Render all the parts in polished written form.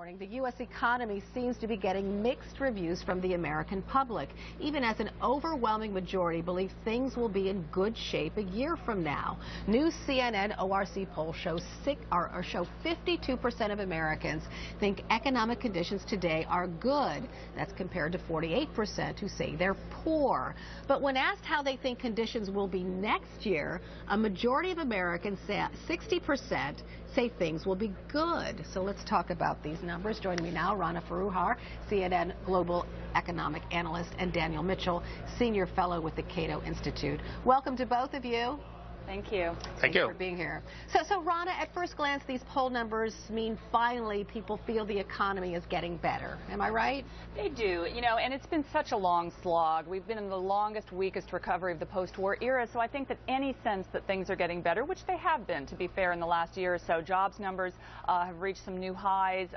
morning, the U.S. economy seems to be getting mixed reviews from the American public, even as an overwhelming majority believe things will be in good shape a year from now. New CNN ORC poll shows 52% of Americans think economic conditions today are good. That's compared to 48% who say they're poor. But when asked how they think conditions will be next year, a majority of Americans, 60%, say things will be good. So let's talk about these numbers. Joining me now, Rana Foroohar, CNN Global Economic Analyst, and Daniel Mitchell, Senior Fellow with the Cato Institute. Welcome to both of you. Thank you. Thank you for being here. So Rana, at first glance, these poll numbers mean finally people feel the economy is getting better. Am I right? They do, and it's been such a long slog. We've been in the longest, weakest recovery of the post-war era, so I think that any sense that things are getting better, which they have been, to be fair, in the last year or so. Jobs numbers have reached some new highs.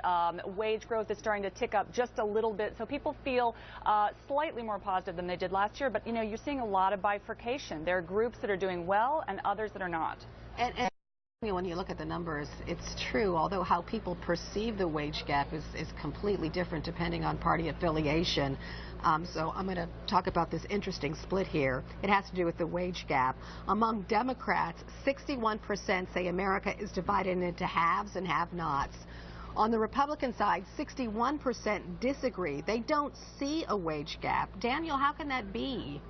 Wage growth is starting to tick up just a little bit, so people feel slightly more positive than they did last year. But, you're seeing a lot of bifurcation. There are groups that are doing well and others that are not. And when you look at the numbers, it's true, although how people perceive the wage gap is completely different depending on party affiliation. So I'm going to talk about this interesting split here. It has to do with the wage gap. Among Democrats, 61% say America is divided into haves and have-nots. On the Republican side, 61% disagree. They don't see a wage gap. Daniel, how can that be?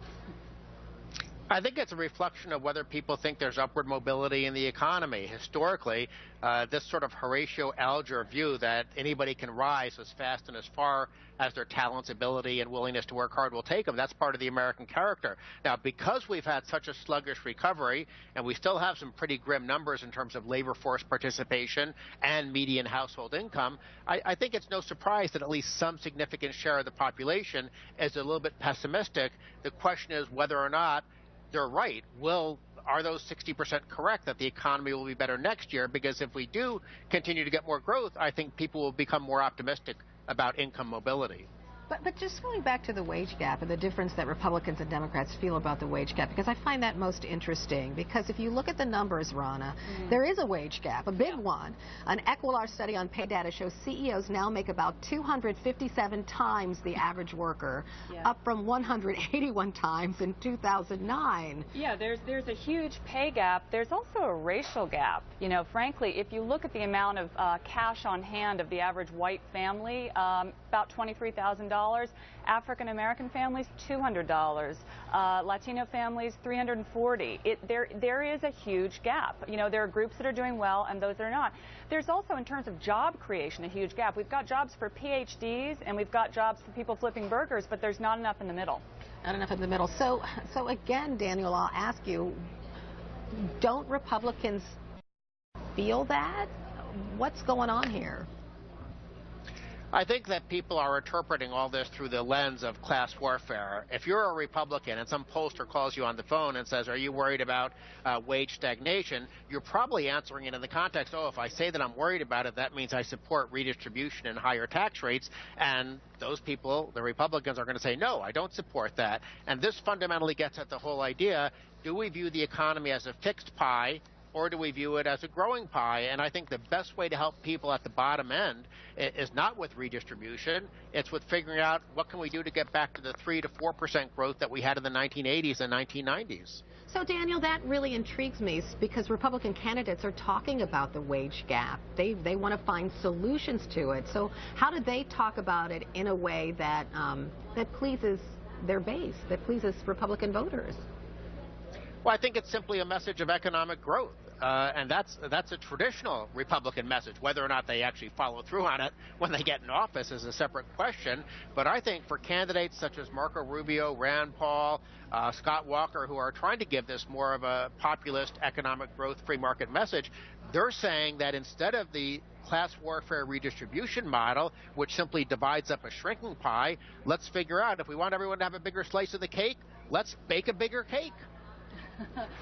I think it's a reflection of whether people think there's upward mobility in the economy. Historically, this sort of Horatio Alger view that anybody can rise as fast and as far as their talents, ability, and willingness to work hard will take them, that's part of the American character. Now, because we've had such a sluggish recovery, and we still have some pretty grim numbers in terms of labor force participation and median household income, I think it's no surprise that at least some significant share of the population is a little bit pessimistic. The question is whether or not they're right. Are those 60% correct that the economy will be better next year? Because if we do continue to get more growth, I think people will become more optimistic about income mobility. But just going back to the wage gap and the difference that Republicans and Democrats feel about the wage gap, because I find that most interesting. Because if you look at the numbers, Rana, there is a wage gap, a big one. An Equality study on pay data shows CEOs now make about 257 times the average worker, up from 181 times in 2009. Yeah, there's a huge pay gap. There's also a racial gap. Frankly, if you look at the amount of cash on hand of the average white family, about $23,000. African American families, $200. Latino families, $340. There is a huge gap. There are groups that are doing well and those that are not. There's also, in terms of job creation, a huge gap. We've got jobs for PhDs and we've got jobs for people flipping burgers, but there's not enough in the middle. Not enough in the middle. So again, Daniel, I'll ask you, don't Republicans feel that? What's going on here? I think that people are interpreting all this through the lens of class warfare. If you're a Republican and some pollster calls you on the phone and says, are you worried about wage stagnation, you're probably answering it in the context, oh, if I say that I'm worried about it, that means I support redistribution and higher tax rates. And those people, the Republicans, are going to say, no, I don't support that. And this fundamentally gets at the whole idea, do we view the economy as a fixed pie, or do we view it as a growing pie? And I think the best way to help people at the bottom end is not with redistribution. It's with figuring out what can we do to get back to the 3 to 4% growth that we had in the 1980s and 1990s. So, Daniel, that really intrigues me because Republican candidates are talking about the wage gap. They want to find solutions to it. So how do they talk about it in a way that, that pleases their base, that pleases Republican voters? Well, I think it's simply a message of economic growth. And that's a traditional Republican message. Whether or not they actually follow through on it when they get in office is a separate question. But I think for candidates such as Marco Rubio, Rand Paul, Scott Walker, who are trying to give this more of a populist economic growth free market message, they're saying that instead of the class warfare redistribution model, which simply divides up a shrinking pie, let's figure out if we want everyone to have a bigger slice of the cake, let's bake a bigger cake.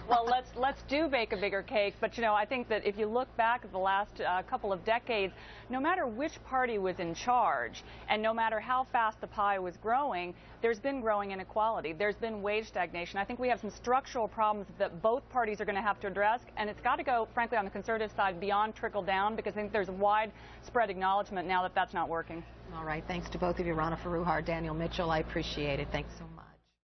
Well, let's do bake a bigger cake. But, you know, I think that if you look back at the last couple of decades, no matter which party was in charge and no matter how fast the pie was growing, there's been growing inequality. There's been wage stagnation. I think we have some structural problems that both parties are going to have to address, and it's got to go, frankly, on the conservative side beyond trickle down, because I think there's widespread acknowledgement now that that's not working. All right. Thanks to both of you, Rana Foroohar, Daniel Mitchell. I appreciate it. Thanks so much.